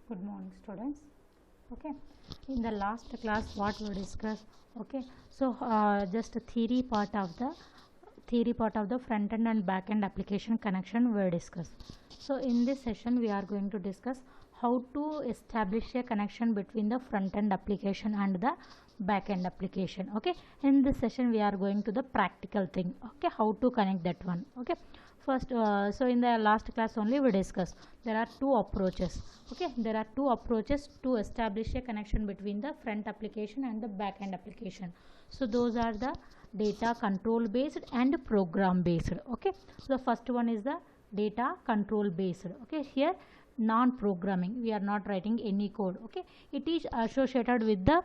Good morning, students. Okay, in the last class what we discussed, okay, so just a theory part of the front end and back end application connection we discussed. So in this session we are going to discuss how to establish a connection between the front end application and the back end application. Okay, in this session we are going to the practical thing. Okay, how to connect that one. Okay, first so in the last class only we discussed there are two approaches. Okay, there are two approaches to establish a connection between the front application and the back end application. So those are the data control based and program based. Okay, so the first one is the data control based. Okay, here non-programming, we are not writing any code. Okay, it is associated with the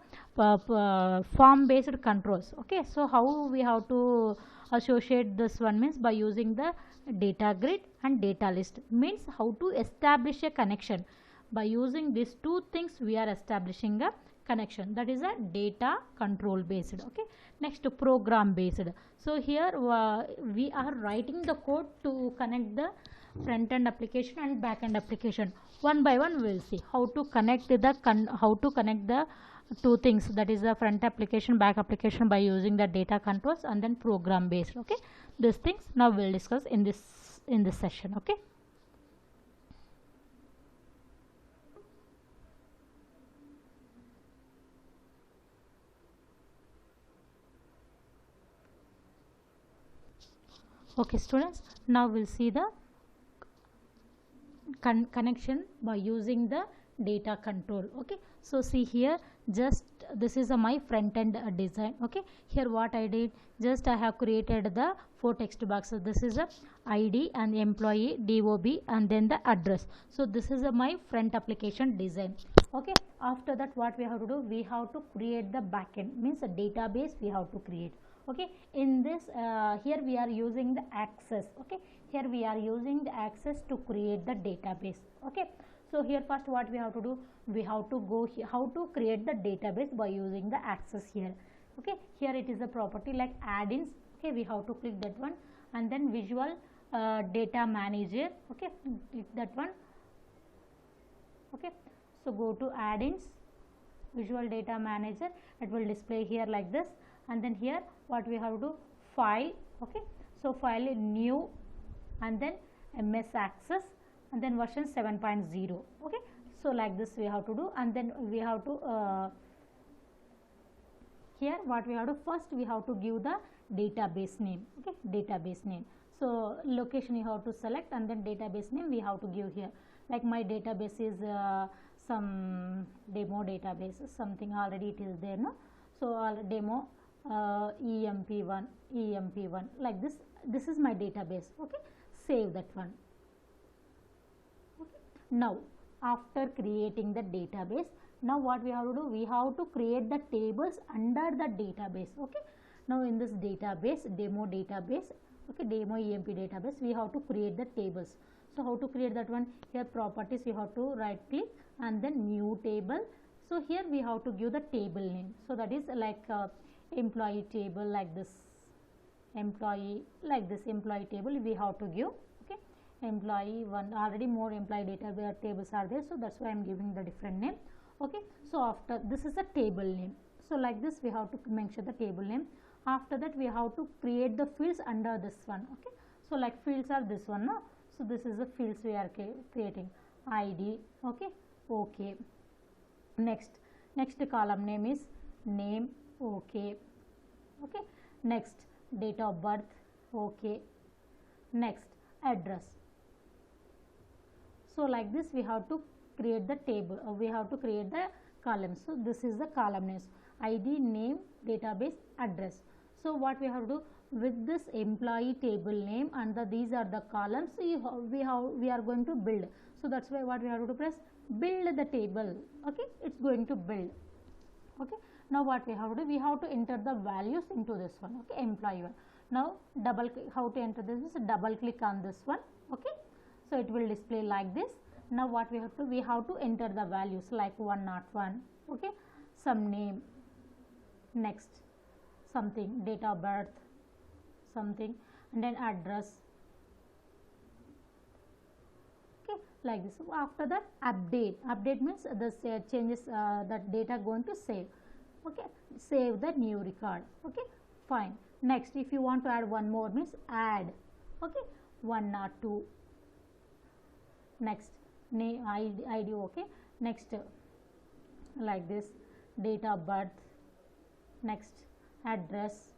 form based controls. Okay, so how we have to associate this one means by using the data grid and data list, means how to establish a connection. By using these two things we are establishing a connection, that is a data control based. Okay, next program based. So here we are writing the code to connect the front end application and back end application. One by one we will see how to connect the two things, that is the front application, back application, by using the data controls and then program based. Okay, these things now we will discuss in this session. Okay, okay students, now we'll see the connection by using the data control. Okay, so see here, just this is my front end design. Okay, here what I did, just I have created the four text boxes. This is a ID and employee, DOB, and then the address. So this is my front application design. Okay, after that what we have to do, we have to create the backend, means a database we have to create. Okay, in this here we are using the access. Okay, here we are using the access to create the database. Okay, so here first what we have to do, we have to go here, how to create the database by using the access here. Okay, here it is a property like add-ins. Okay, we have to click that one, and then visual data manager. Okay, click that one. Okay, so go to add-ins, visual data manager, it will display here like this. And then here what we have to do, file. Okay, so file new, and then MS Access, and then version 7.0. okay, so like this we have to do. And then we have to here what we have to, first we have to give the database name. Okay, database name, so location you have to select, and then database name we have to give here. Like my database is some demo database, something already it is there, no? So demo EMP1, like this is my database. Okay, save that one. Okay, now after creating the database, now what we have to do, we have to create the tables under the database. Okay, now in this database, demo database, okay, demo EMP database, we have to create the tables. So how to create that one, here properties you have to right click and then new table. So here we have to give the table name, so that is like employee table, like this, employee, like this employee table we have to give. Okay, employee one, already more employee data tables are there, so that's why I am giving the different name. Okay, so after this is a table name, so like this we have to mention the table name. After that we have to create the fields under this one. Okay, so like fields are this one, no? So this is the fields we are creating, ID. Okay, okay, next column name is name. Okay, okay, next date of birth. Okay, next address. So like this we have to create the table, we have to create the columns. So this is the column names, ID, name, database, address. So what we have to do, with this employee table name and these are the columns we are going to build. So that's why what we have to do, press build the table. Okay, it's going to build. Okay, now what we have to do, we have to enter the values into this one. Okay, employee one. Now double click, how to enter this is double click on this one. Okay, so it will display like this. Now what we have to enter the values like 101. Okay, some name, next something, date of birth, something, and then address. Okay, like this. After that, update means the changes that data going to save. Okay, save the new record. Okay, fine. Next, if you want to add one more means add. Okay, 1 or 2. Next, name ID. Okay, next like this, date of birth. Next, address.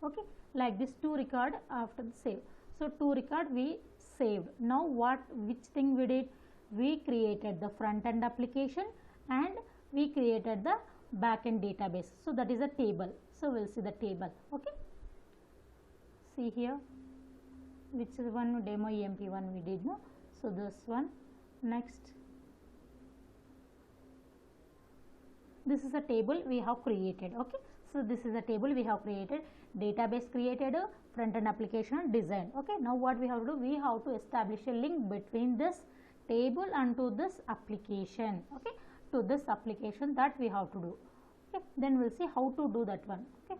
Okay, like this 2 record after the save. So 2 record we saved. Now which thing we did? We created the front end application and we created the back end database. So that is a table. So we'll see the table. Okay, see here, which is one demo EMP1 we did, no? So this one. Next, this is a table we have created. Okay, so this is a table we have created, database created, front end application design. Okay, now what we have to do? We have to establish a link between this table and to this application. Okay, to this application, that we have to do. Okay, then we'll see how to do that one. Okay,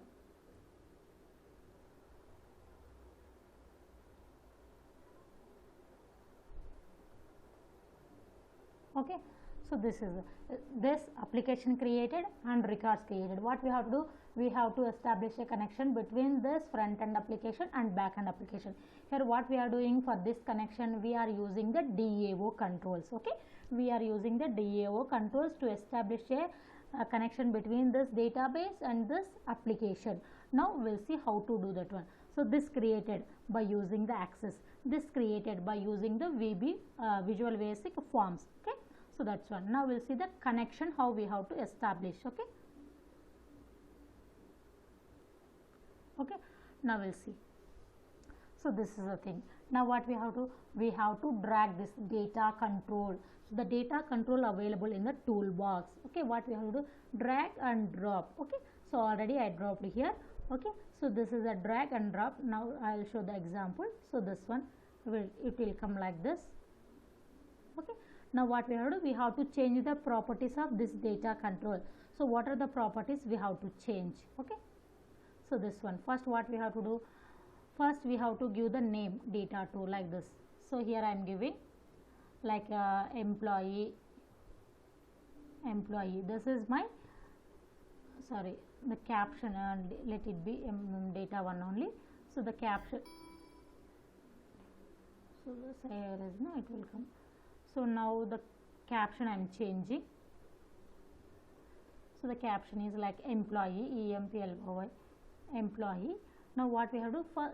okay, so this is this application created and records created. What we have to do? We have to establish a connection between this front end application and back end application. Here what we are doing for this connection, we are using the DAO controls. Okay, we are using the DAO controls to establish a connection between this database and this application. Now we'll see how to do that one. So this created by using the access, this created by using the VB Visual Basic Forms. Okay, so that's one. Now we'll see the connection, how we have to establish. Okay, okay, now we'll see. So this is the thing. Now what we have to? We have to drag this data control. The data control available in the toolbox. Okay, what we have to do? Drag and drop. Okay, so already I dropped here. Okay, so this is a drag and drop. Now I will show the example. So this one it will come like this. Okay, now what we have to do? We have to change the properties of this data control. So what are the properties we have to change? Okay, so this one, first what we have to do? First we have to give the name data to, like this. So here I am giving like employee. This is my, sorry, the caption, let it be data one only. So the caption, so this here is, no, it will come. So now the caption I am changing. So the caption is like employee, EMPLOY, employee. Now what we have to do? For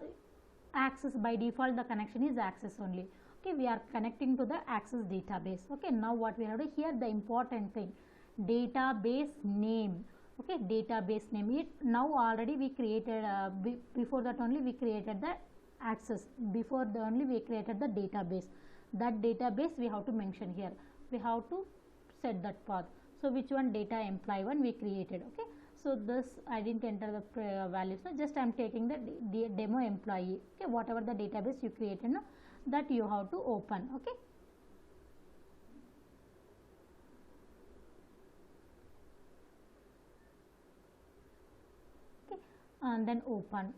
access, by default the connection is access only. Okay, we are connecting to the access database. Okay, now what we have to do? Here the important thing, database name. Okay, database name. It now already we created before that only we created the access, before the only we created the database. That database we have to mention here. We have to set that path. So which one? Data employee one we created. Okay, so this I didn't enter the values. So just I am taking the demo employee. Okay, whatever the database you created, no, that you have to open. Okay, okay, and then open.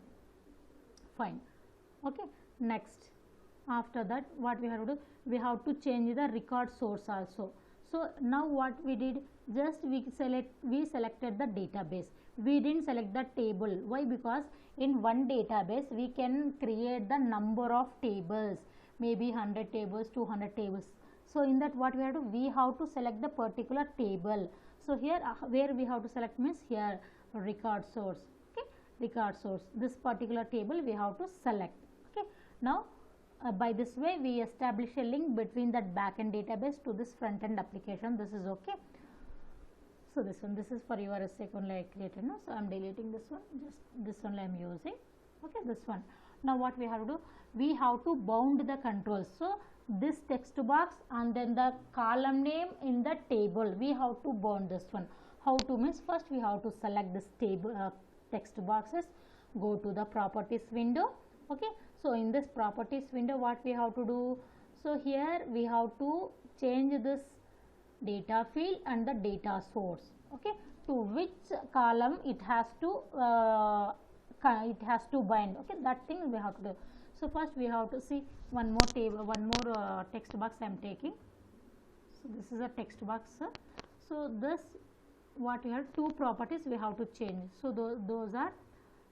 Fine. Okay, next, after that what we have to do? We have to change the record source also. So now what we did? Just we selected the database. We didn't select the table. Why? Because in one database we can create the number of tables, maybe 100 tables, 200 tables. So in that what we have to? We have to select the particular table. So here where we have to select means here record source. Okay, record source. This particular table we have to select. Okay, now by this way we establish a link between that backend database to this front end application. This is okay. So this one, this is for your sake only I created, no? So I am deleting this one, just this only I am using. Okay, this one. Now what we have to do? We have to bound the controls. So this text box and then the column name in the table, we have to bound this one. How to? Means first we have to select this table text boxes, go to the properties window. Okay, so in this properties window what we have to do? So here we have to change this data field and the data source. Okay, to which column it has to it has to bind. Okay, that thing we have to do. So first we have to see one more table, one more text box I am taking. So this is a text box. So this, what we have, two properties we have to change. So those are,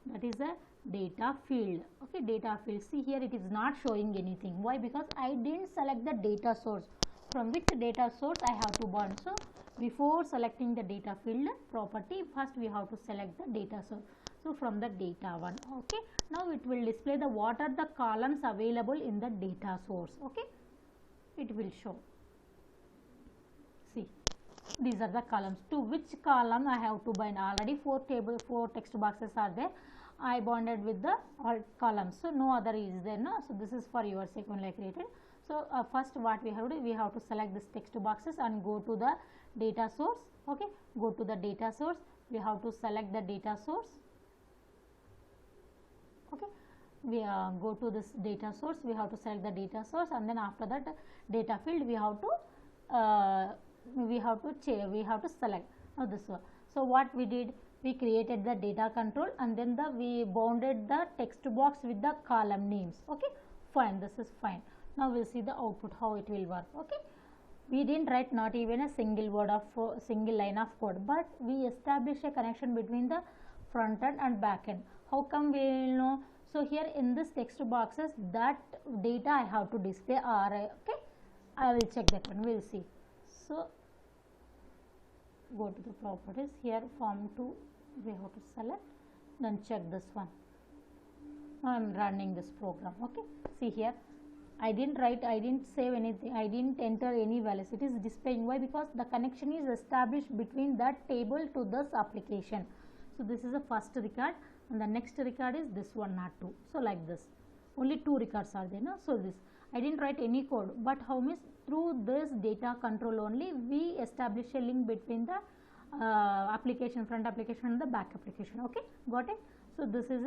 that is a data field. Okay, data field. See here it is not showing anything. Why? Because I didn't select the data source. From which data source I have to bind. So before selecting the data field property, first we have to select the data source. So from the data one. Okay, now it will display the what are the columns available in the data source. Okay, it will show. See, these are the columns. To which column I have to bind? Already four text boxes are there. I bonded with the all columns. So no other is there. No. So this is for your sake only I created. So first what we have to do, we have to select this text boxes and go to the data source. Okay, go to the data source. We have to select the data source. Okay, we go to this data source. We have to select the data source, and then after that data field we have to select. Now this one. So what we did, we created the data control, and then we bounded the text box with the column names. Okay, fine. This is fine. Now we'll see the output, how it will work. Okay, we didn't write not even a single word of single line of code, but we established a connection between the front end and back end. How come we will know? So here in this text boxes, that data I have to display array. Okay, I will check that one. We'll see. So go to the properties. Here form 2 we have to select, then check this one. Now I am running this program. Okay, see here I didn't write, I didn't save anything, I didn't enter any values. It is displaying. Why? Because the connection is established between that table to this application. So this is the first record, and the next record is this one, not 2. So like this, only 2 records are there. No? So this, I didn't write any code, but how means through this data control only we establish a link between the application, front application and the back application. Okay, got it? So this is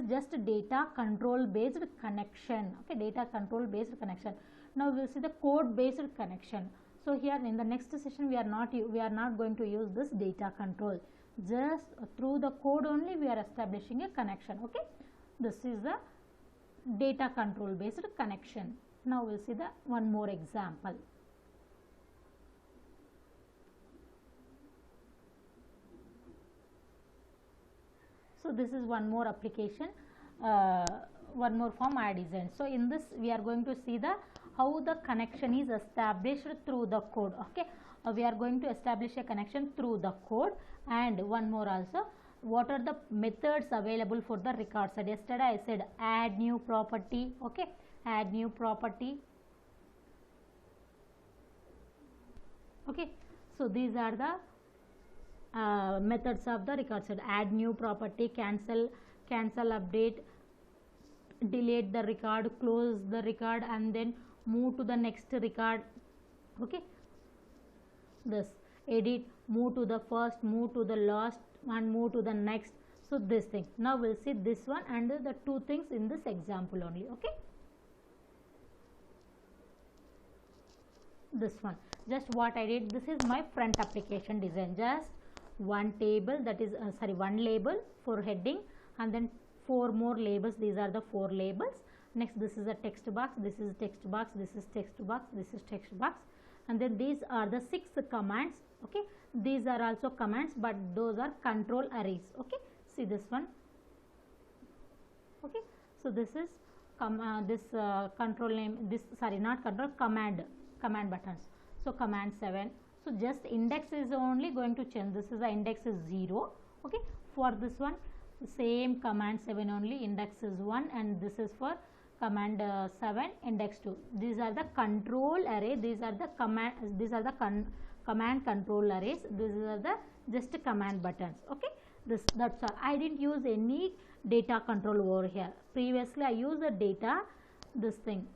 just data control based connection. Okay, data control based connection. Now we will see the code based connection. So here in the next session we are not going to use this data control. Just through the code only we are establishing a connection. Okay, this is the data control based connection. Now we'll see the one more example. So this is one more application, one more form I designed. So in this we are going to see the how the connection is established through the code. Okay, we are going to establish a connection through the code, and one more also, what are the methods available for the record set. Yesterday I said add new property. Okay, add new property. Okay, so these are the methods of the record set. Add new property, cancel update, delete the record, close the record, and then move to the next record. Okay, this edit, move to the first, move to the last, and move to the next. So this thing. Now we'll see this one and the two things in this example only. Okay, this one, just what I did, this is my front application design. Just one table, that is one label for heading, and then 4 more labels. These are the 4 labels. Next, this is a text box, this is text box, this is text box, this is text box, and then these are the 6 commands. Okay, these are also commands, but those are control arrays. Okay, see this one. Okay, so this is control name, this, sorry, not control, command buttons. So command 7. So just index is only going to change. This is the index is 0. Okay, for this one same command 7 only, index is 1, and this is for command 7, index 2. These are the control array, these are the command, these are the command control arrays, these are the just command buttons. Okay, that's all. I didn't use any data control over here. Previously I used the data, this thing.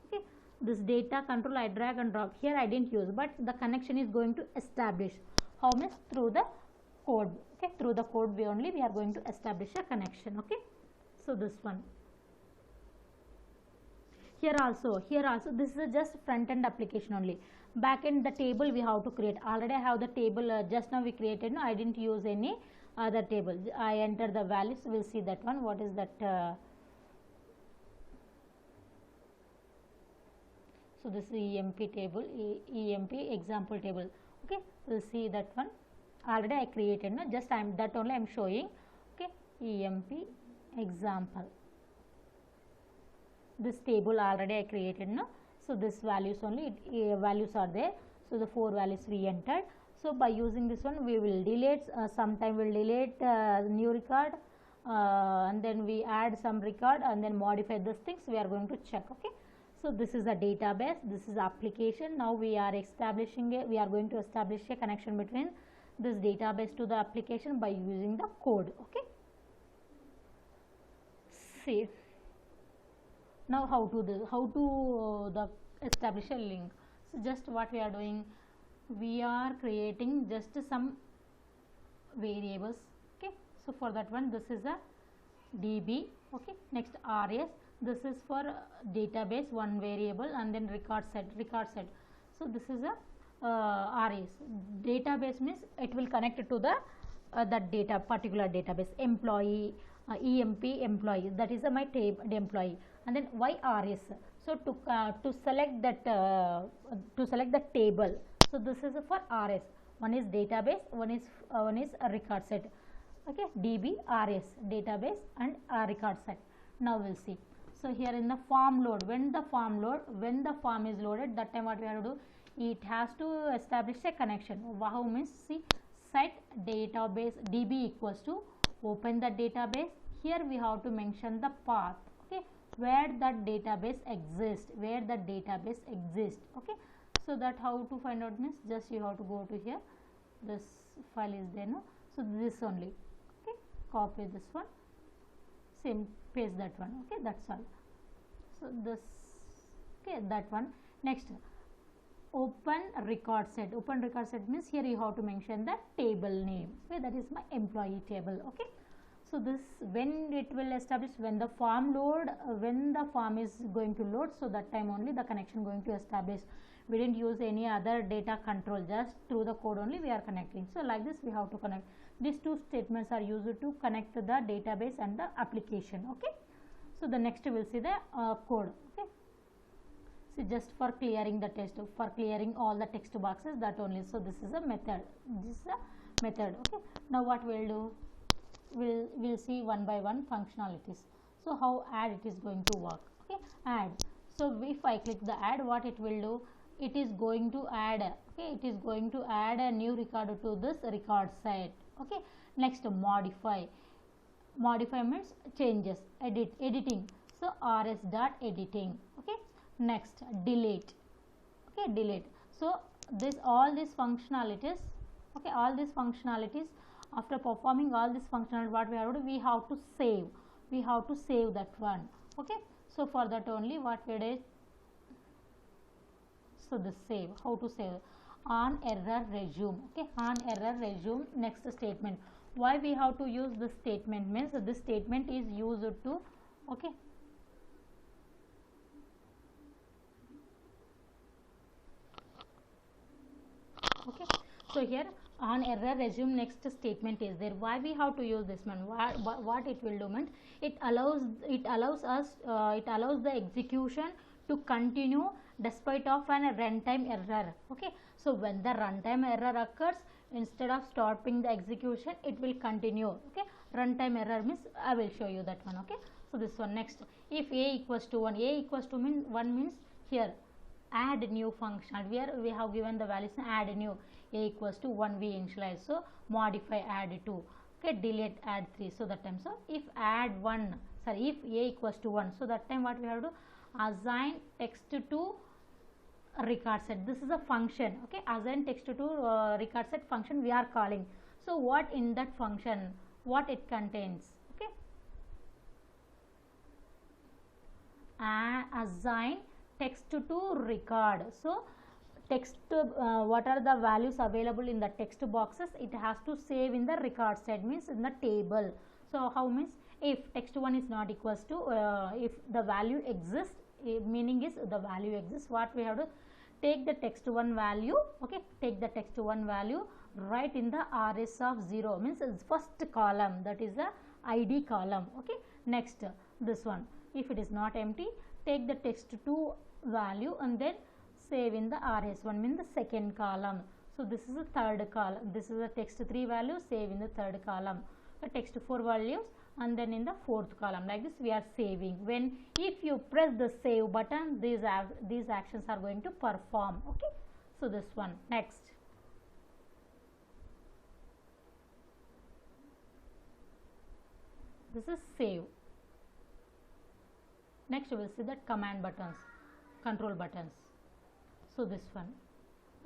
Okay, this data control I drag and drop. Here I didn't use, but the connection is going to establish. How much? Through the code. Okay, through the code we are going to establish a connection. Okay, so this one. Here also this is just front end application only. Back end the table we have to create. Already I have the table, just now we created. No, I didn't use any other table. I enter the values. We'll see that one. What is that? So this is EMP table, EMP example table. Okay, we'll see that one. Already I created. No, just I'm that only I'm showing. Okay, EMP example. This table already I created. No, so this values only, values are there. So the 4 values we entered. So by using this one we will delete, sometime we'll delete new record, and then we add some record and then modify these things. We are going to check. Okay, so this is a database, this is application. Now we are establishing we are going to establish a connection between this database to the application by using the code. Okay, see now how to do, how to the establish a link. So just what we are doing, we are creating just some variables. Okay, so for that one this is a db. Okay, next rs, this is for database one variable, and then record set. So this is a rs. Database means it will connect to the that data particular database. Employee, emp employee, that is my table employee. And then why rs, so to select that to select the table. So this is for rs. One is database, one is a record set. Okay, db rs database and record set. Now we'll see. So here in the form load, when the form is loaded, that time what we have to do, it has to establish a connection. How means, see, set database db equals to open the database. Here we have to mention the path. Okay, where that database exists, okay. So that how to find out means, just you have to go to here, this file is there, no. So this only, okay, copy this one, same, paste that one. Okay, that's all. So this, okay, that one. Next, open record set. Open record set means here you have to mention the table name. Okay, that is my employee table. Okay, so this, when it will establish, when the form load, when the form is going to load, so that time only the connection going to establish. We didn't use any other data control, just through the code only we are connecting. So like this we have to connect. These two statements are used to connect the database and the application. Okay, so the next we will see the code. Okay, so just for clearing the text, for clearing all the text boxes, that only. So this is a method, Okay, now what we'll do, we'll see one by one functionalities. So how add it is going to work. Okay, add. So if I click the add, what it will do, it is going to add, okay, it is going to add a new record to this record set. Okay, next, modify. Modify means changes, editing. So rs dot editing. Okay, next, delete. Okay, delete. So this, all these functionalities, okay, all these functionalities, after performing all this functionality, what we have to do, we have to save that one. Okay, so for that only what we did, so the save, how to save, on error resume. Okay, on error resume. Next statement, why we have to use this statement means, this statement is used to, okay, so here on error resume, next statement is there. Why we have to use this one? What it will do means, it allows the execution to continue despite of an runtime error. Okay, so when the runtime error occurs, instead of stopping the execution, it will continue. Okay, runtime error means, I will show you that one. Okay, so this one. Next, if a equals to 1, a equals to 1 means, here add new function, where we have given the values, add new, a equals to 1 we initialize. So modify, add 2. Okay, delete, add 3. So that time, so if add 1, sorry, if a equals to 1, so that time what we have to do, assign text to record set. This is a function. Okay, assign text to record set function we are calling. So what in that function, what it contains? Okay, assign text to record. So text, what are the values available in the text boxes, it has to save in the record set, means in the table. So how means, if text1 is not equals to, if the value exists meaning is the value exists. What we have to take the text1 value, okay, take the text1 value, write in the rs of 0, means first column, that is the id column, okay. Next this one, if it is not empty, take the text2 value and then save in the rs1, means the second column. So this is the third column, this is the text3 value, save in the third column, the text4 values, and then in the fourth column. Like this we are saving. When if you press the save button, these actions are going to perform, okay. So this one. Next, this is save. Next we will see that command buttons, control buttons. So this one,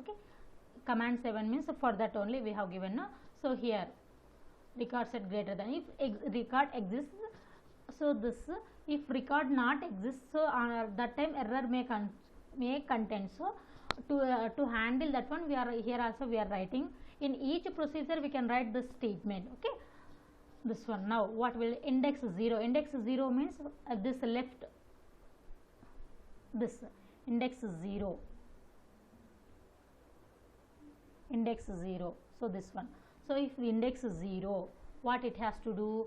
okay. Command 7 means for that only we have given, no? So here record set greater than, if record exists, so this, if record not exists, so that time error may contain. So to handle that one, we are here also we are writing in each procedure, we can write this statement, okay. This one. Now what will index 0, index 0 means this left, this index 0, index 0. So this one. So if index 0, what it has to do,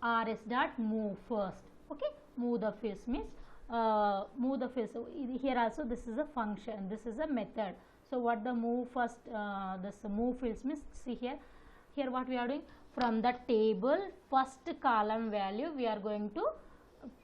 rs dot move first, okay. Move the fields means move the fields. So here also this is a function, this is a method. So what the move first, this move fields means, see here, here what we are doing, from the table first column value we are going to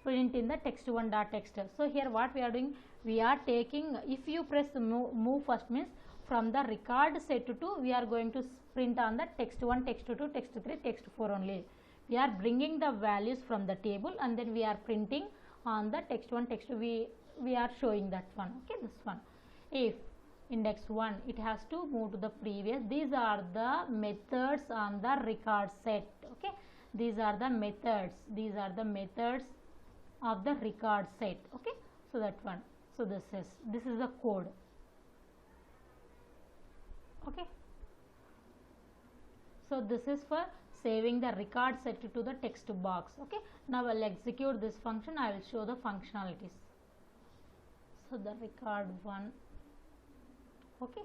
print in the text1 dot text. So here what we are doing, we are taking, if you press move first means from the record set to we are going to print on the text1, text2, text3, text4 only. We are bringing the values from the table and then we are printing on the text1, text2, we are showing that one, okay. This one, if index 1, it has to move to the previous. These are the methods on the record set, okay. These are the methods, these are the methods of the record set, okay. So that one. So this is the code, okay. So this is for saving the record set to the text box, okay. Now I will execute this function, I will show the functionalities. So the record 1, okay,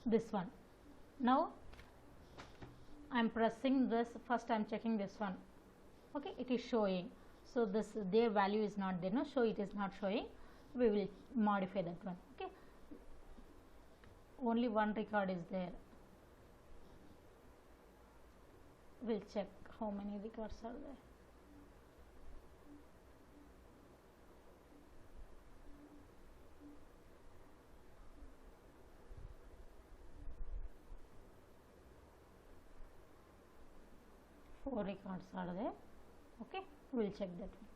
this one. Now I am pressing this, first I am checking this one, okay, it is showing. So this, their value is not there, no, so it is not showing, we will modify that one, okay. Only one record is there, we'll check how many records are there. Four records are there, okay. We'll check that one.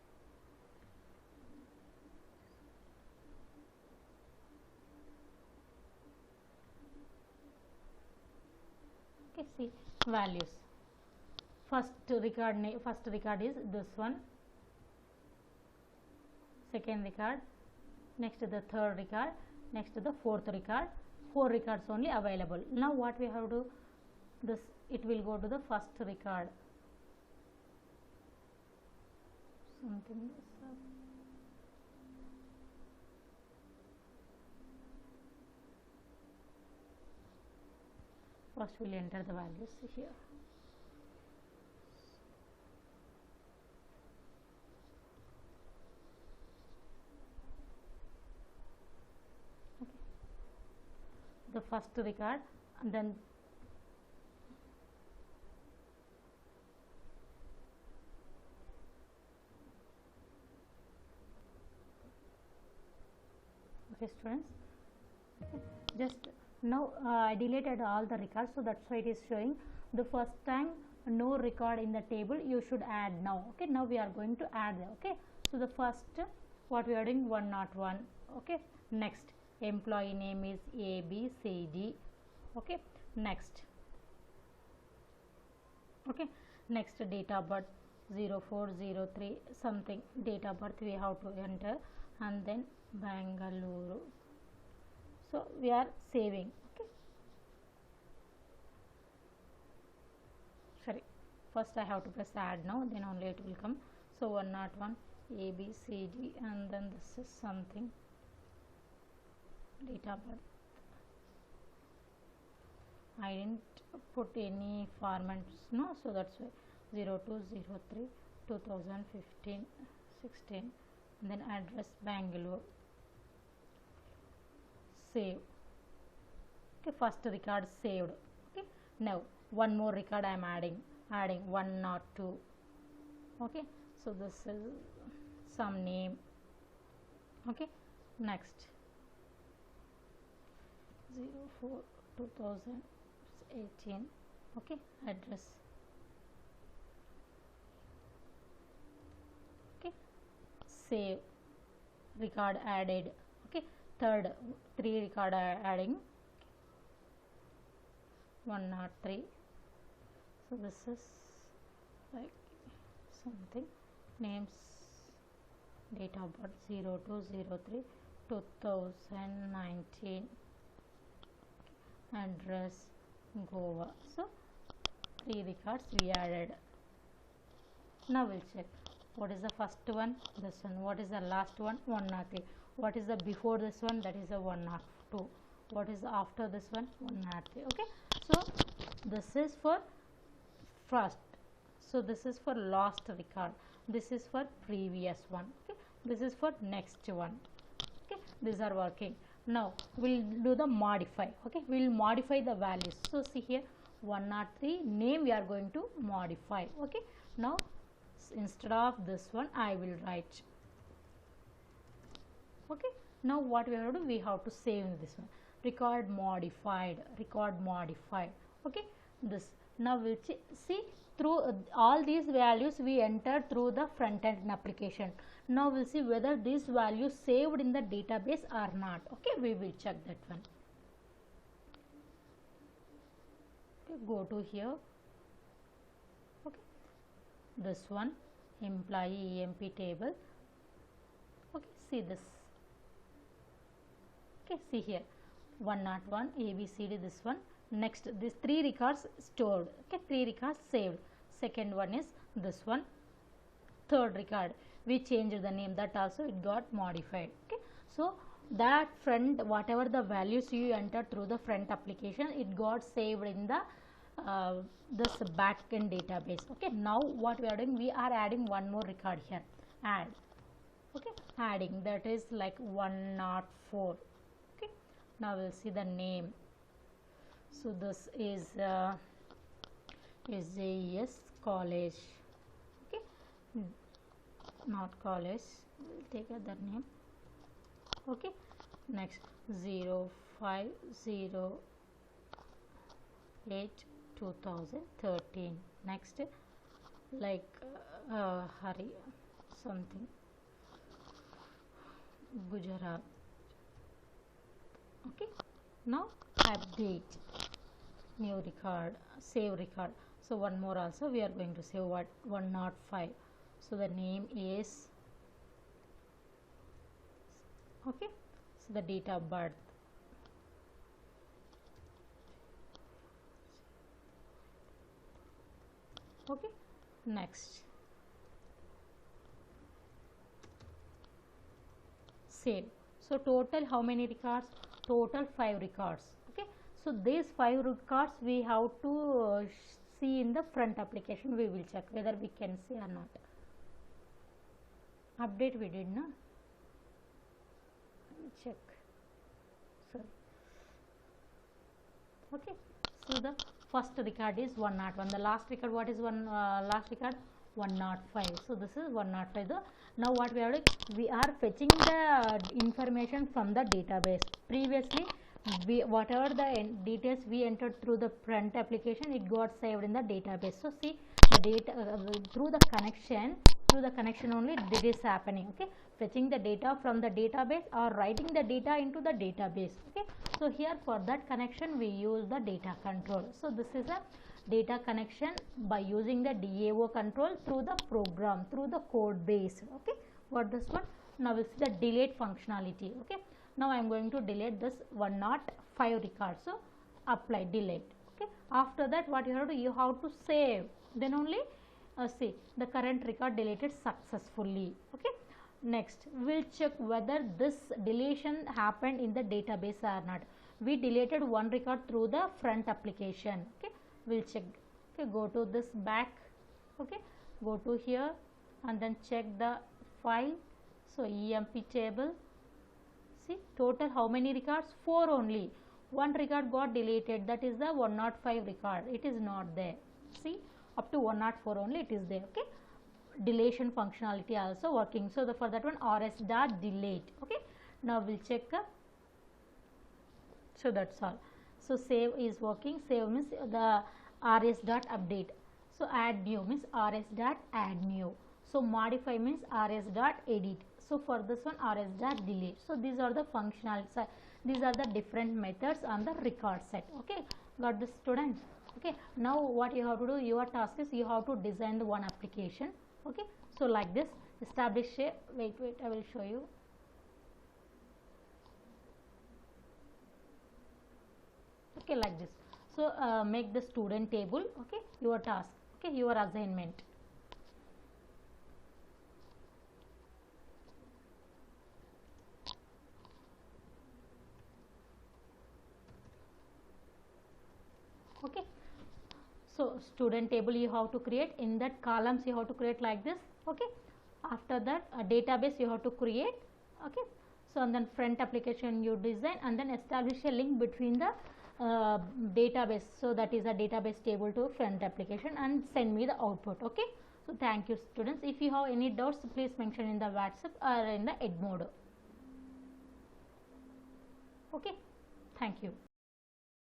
Okay, see values. First record is this one, second record, next the third record, next the fourth record. 4 records only available. Now what we have to, this, it will go to the first record. Something is up. First we'll enter the values here. Okay. The first record, and then okay students, okay. Just now I deleted all the records, so that's why it is showing the first time no record in the table, you should add now, okay. Now we are going to add, okay. So the first, what we are doing, 101, okay. Next, employee name is ABCD, okay. Next, okay. Next, date of birth 0403 something, date of birth we have to enter, and then Bangalore. So we are saving, okay. Sorry, first I have to press add now, then only it will come. So 101, A B C D, and then this is something date of birth. I didn't put any formats, no, so that's why 0203 2015 16, and then address Bangalore. Save. Okay, first record saved. Okay, now one more record I am adding 102. Okay, so this is some name. Okay, next 04 2018. Okay, address. Okay, save, record added. Okay, third 3 record adding 103. So this is like something names, date of birth 0203 2019, address Goa. So 3 records we added. Now we'll check what is the first one, this one. What is the last one, 103. What is the before this one, that is a 102. What is after this one, 103. Okay, so this is for first, so this is for last record, this is for previous one. Okay, this is for next one. Okay, these are working. Now we'll do the modify. Okay, we'll modify the values. So see here, 103 name we are going to modify. Okay, now instead of this one I will write. Okay, now what we have to do, we have to save this one, record modified. Okay, this now we'll see through all these values we enter through the front end application. Now we'll see whether these values saved in the database or not. Okay, we will check that one. Okay, go to here. Okay, this one employee EMP table. Okay, see this. Okay, see here 101 ABCD, this one. Next, these 3 records stored. Okay, 3 records saved. Second one is this one. Third record we changed the name, that also it got modified. Okay, so that front, whatever the values you entered through the front application, it got saved in the this backend database. Okay, now what we are doing, we are adding one more record here, add. Okay, adding, that is like 104. Okay, now we'll see the name. So this is SJES college. Okay, not college, we'll take other name. Okay, next 0508 2013. Next, like Hari something, Gujarat. Okay, now update, new record, save record. So one more also we are going to save, what, 105. So the name is, okay, so the date of birth. Okay, next save. So total how many records? Total 5 records. Okay, so these 5 records we have to see in the front application. We will check whether we can see or not. Update we did, no? Check. Sorry. Okay, so the first record is 101. The last record, what is last record? 105. So this is 105. Now what we are doing, we are fetching the information from the database. Previously, whatever the details we entered through the front application, it got saved in the database. So see, the data through the connection only this is happening. Okay, fetching the data from the database or writing the data into the database. Okay, so here for that connection we use the data control. So this is a data connection by using the DAO control through the program, through the code base. Okay, what this one? Now we'll see the delete functionality. Okay, now I am going to delete this 105 record. So apply delete. Okay, after that what you have to do, you have to save, then only see the current record deleted successfully. Okay, next we'll check whether this deletion happened in the database or not. We deleted one record through the front application. Okay, we'll check. Okay, go to this back. Okay, go to here and then check the file. So EMP table, see total how many records? 4 only. One record got deleted, that is the 105 record. It is not there. See, up to 104 only it is there. Okay, deletion functionality also working. So for that one, rs dot delete. Okay, now we'll check. So that's all. So save is working. Save means the rs dot update. So add new means rs dot add new. So modify means rs dot edit. So for this one, rs dot delete. So these are the functionalities. These are the different methods on the record set. Okay, got this, students? Okay, now what you have to do, your task is you have to design the one application. Okay, so like this, establish a, wait, I will show you. Okay, like this. So make the student table. Okay, your task. Okay, your assignment. Okay, so student table you have to create. In that columns you have to create like this. Okay, after that a database you have to create. Okay, so and then front application you design, and then establish a link between the database. So that is a database table to front application, and send me the output. Okay, so thank you, students. If you have any doubts, please mention in the WhatsApp or in the Edmodo. Okay, thank you.